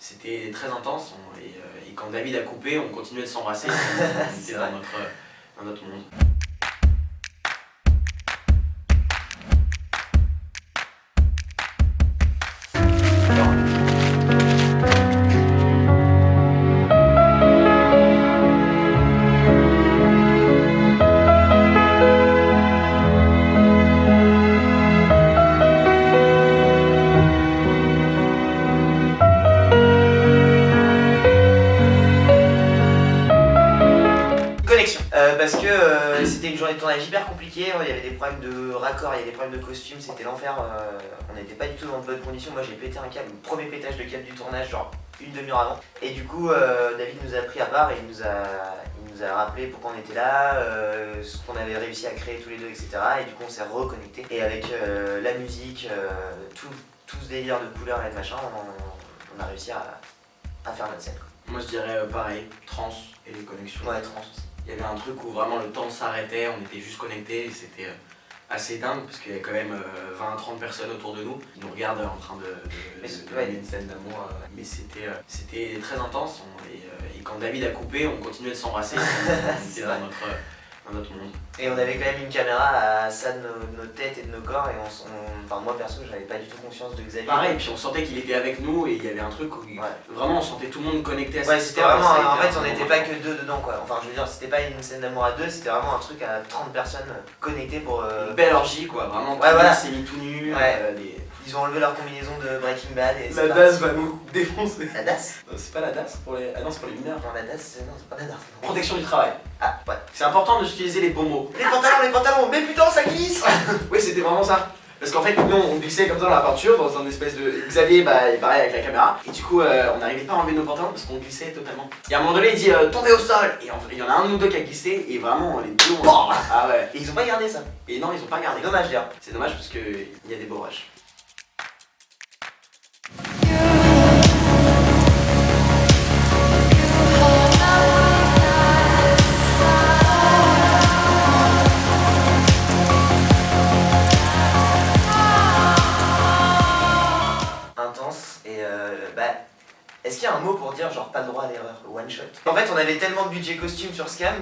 C'était très intense et quand David a coupé, on continuait de s'embrasser. On était dans notre monde. Parce que c'était une journée de tournage hyper compliquée, il y avait des problèmes de raccord, il y avait des problèmes de costumes, c'était l'enfer, on n'était pas du tout dans de bonnes conditions. Moi j'ai pété un câble, le premier pétage de câble du tournage, genre une demi-heure avant. Et du coup David nous a pris à part et il nous a rappelé pourquoi on était là, ce qu'on avait réussi à créer tous les deux, etc. Et du coup on s'est reconnecté. Et avec la musique, tout ce délire de couleurs et de machin, on a réussi à faire notre scène. Moi je dirais pareil, trans et les connexions. Ouais, trans aussi. Il y avait un truc où vraiment le temps s'arrêtait, on était juste connectés et c'était assez dingue parce qu'il y avait quand même 20-30 personnes autour de nous qui nous regardent en train de faire une scène d'amour. Mais c'était très intense et quand David a coupé, on continuait de s'embrasser. On était dans notre monde. Et on avait quand même une caméra à ça de nos têtes et de nos corps et enfin moi perso j'avais pas du tout conscience de Xavier. Pareil, et puis on sentait qu'il était avec nous et il y avait un truc où vraiment on sentait tout le monde connecté à cette c'était vraiment, en fait on n'était pas que deux dedans quoi. Enfin je veux dire c'était pas une scène d'amour à deux, c'était vraiment un truc à 30 personnes connectées pour... Une belle orgie quoi, vraiment tout le monde s'est mis tout nu. Ils ont enlevé leur combinaison de Breaking Bad et la DAS va nous défoncer. La DAS? C'est pas la DAS pour les... Ah non c'est pour les mineurs. Non la DAS c'est pas la DAS. Protection du travail. Ah ouais. C'est important d'utiliser les bons mots. Les pantalons, mais putain ça glisse. Oui c'était vraiment ça. Parce qu'en fait nous on glissait comme ça dans la peinture, dans un espèce de... Xavier il pareil avec la caméra. Et du coup on n'arrivait pas à enlever nos pantalons parce qu'on glissait totalement. Et à un moment donné il dit tombez au sol. Et il y en a un de nous deux qui a glissé et vraiment les deux on... Ah ouais. Et ils ont pas gardé ça. Et non ils ont pas gardé. C'est dommage d'ailleurs. C'est dommage parce qu'il y a des beaux rushs. Intense et est-ce qu'il y a un mot pour dire genre pas le droit à l'erreur, one shot? En fait on avait tellement de budget costume sur Scam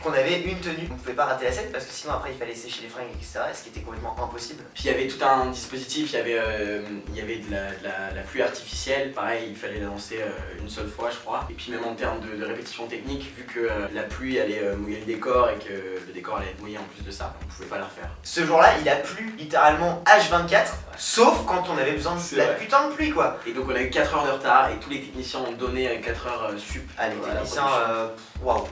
qu'on avait une tenue. On pouvait pas rater la scène parce que sinon après il fallait sécher les fringues etc. Ce qui était complètement impossible. Puis il y avait tout un dispositif, il y avait de la pluie artificielle, pareil il fallait la lancer une seule fois je crois. Et puis même en termes de répétition technique, vu que la pluie allait mouiller le décor et que le décor allait être mouillé en plus de ça, on pouvait pas la refaire. Ce jour-là il a plu littéralement H24, sauf quand on avait besoin de la putain de pluie quoi. Et donc on a eu 4 heures de retard et tous les techniciens ont donné 4 heures sup. Ah les techniciens, waouh.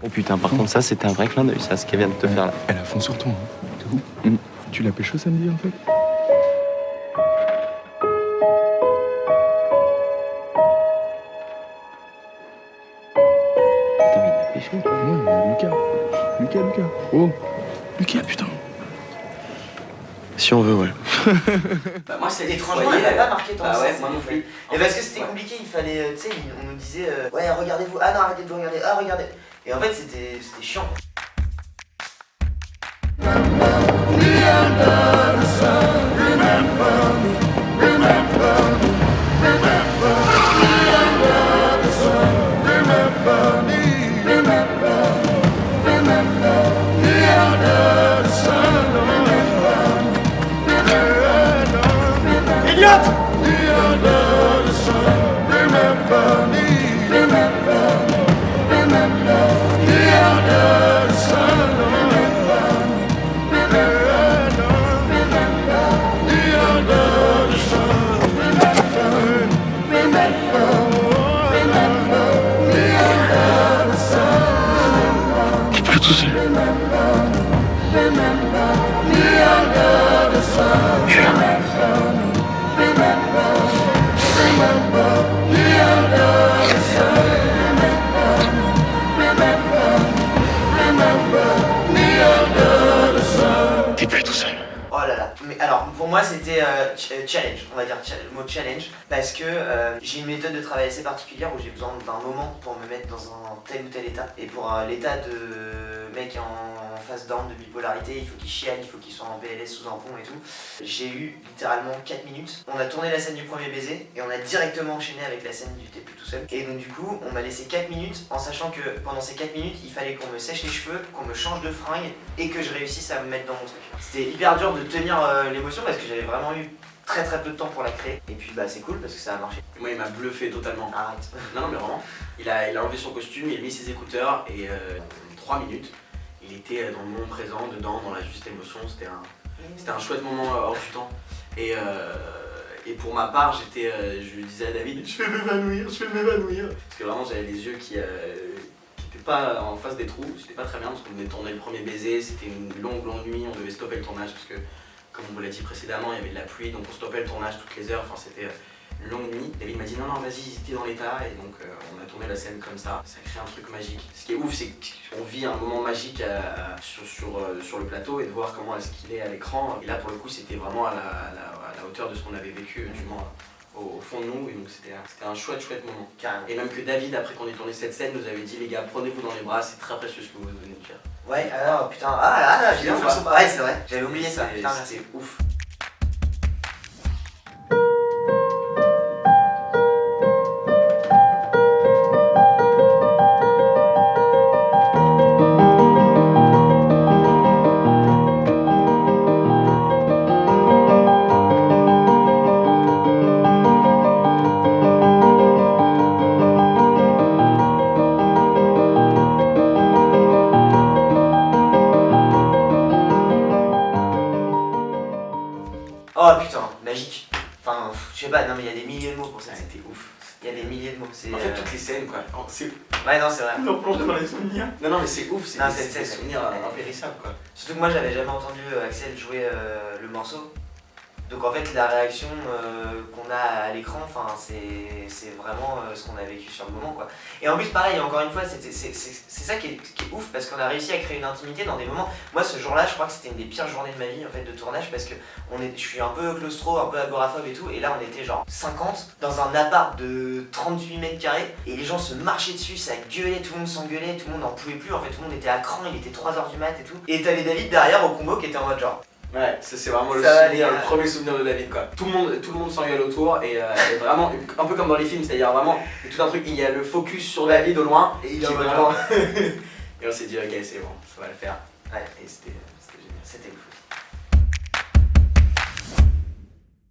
Oh putain, par contre ça c'était un vrai clin d'œil ça, ce qu'elle vient de te faire là. Elle a fond sur toi, hein. De ouf. Tu l'as pécho samedi en fait? Attends, il a péché toi. Ouais, Lucas. Oh, Lucas, putain. Si on veut, ouais. Bah moi c'est étrangement elle m'a pas marqué tant que ça. Ouais, moi non plus. Et parce que c'était compliqué, il fallait, tu sais, on nous disait ouais regardez-vous, ah non arrêtez de vous regarder, ah regardez. Et en fait c'était chiant. T'es plus tout seul. Oh là là, mais alors pour moi c'était challenge, on va dire le mot challenge, parce que j'ai une méthode de travail assez particulière où j'ai besoin d'un moment pour me mettre dans un tel ou tel état. Et pour l'état de mec en phase down de bipolarité, il faut qu'il chiale, il faut qu'il soit en PLS sous un pont et tout. J'ai eu littéralement 4 minutes. On a tourné la scène du premier baiser et on a directement enchaîné avec la scène du T'es plus tout seul. Et donc du coup, on m'a laissé 4 minutes en sachant que pendant ces 4 minutes, il fallait qu'on me sèche les cheveux, qu'on me change de fringue et que je réussisse à me mettre dans mon truc. C'était hyper dur de tenir l'émotion parce que j'avais vraiment eu très peu de temps pour la créer. Et puis bah c'est cool parce que ça a marché. Moi il m'a bluffé totalement. Arrête. Non mais vraiment, il a enlevé son costume, il a mis ses écouteurs et en 3 minutes, il était dans le moment présent, dedans, dans la juste émotion. C'était un chouette moment hors du temps. Et pour ma part, je lui disais à David, je vais m'évanouir. Parce que vraiment j'avais les yeux qui étaient pas en face des trous, c'était pas très bien parce qu'on venait de tourner le premier baiser, c'était une longue nuit, on devait stopper le tournage parce que, comme on vous l'a dit précédemment, il y avait de la pluie, donc on stoppait le tournage toutes les heures, enfin c'était une longue nuit. David m'a dit non vas-y, t'es dans l'état, et donc on a tourné la scène comme ça crée un truc magique. Ce qui est ouf, c'est qu'on vit un moment magique sur le plateau et de voir comment est-ce qu'il est à l'écran. Et là pour le coup c'était vraiment à la hauteur de ce qu'on avait vécu, du moins au fond de nous, et donc c'était un chouette moment. Carrément. Et même que David, après qu'on ait tourné cette scène, nous avait dit les gars, prenez-vous dans les bras, c'est très précieux ce que vous venez de faire. Ouais, alors putain, j'ai Bien, l'impression pareil, c'est vrai. J'avais oublié ça, putain, c'était ouf. Oh putain, magique. Enfin, je sais pas, non mais il y a des milliers de mots pour ça, C'était ouf. Il y a des milliers de mots. En fait, toutes les scènes quoi. Ouais, non, c'est vrai. On replonge dans les souvenirs. Non, mais c'est ouf, c'est Non, des souvenirs impérissables quoi. Surtout que moi j'avais jamais entendu Axel jouer le morceau. Donc en fait la réaction qu'on a à l'écran, c'est vraiment ce qu'on a vécu sur le moment quoi. Et en plus pareil, encore une fois, c'est ça qui est ouf parce qu'on a réussi à créer une intimité dans des moments. Moi ce jour-là, je crois que c'était une des pires journées de ma vie en fait de tournage parce que je suis un peu claustro, un peu agoraphobe et tout, et là on était genre 50 dans un appart de 38 mètres carrés et les gens se marchaient dessus, ça gueulait, tout le monde s'engueulait, tout le monde n'en pouvait plus, en fait tout le monde était à cran, il était 3h du mat et tout. Et t'avais David derrière au combo qui était en mode genre Ouais, ça c'est vraiment Ça le premier souvenir de David quoi. Tout le monde s'engueule autour et vraiment un peu comme dans les films, c'est-à-dire vraiment tout un truc, il y a le focus sur David au loin et il qui est est vraiment... Et on s'est dit ok c'est bon, ça va le faire. Ouais, Et c'était génial. c'était ouf.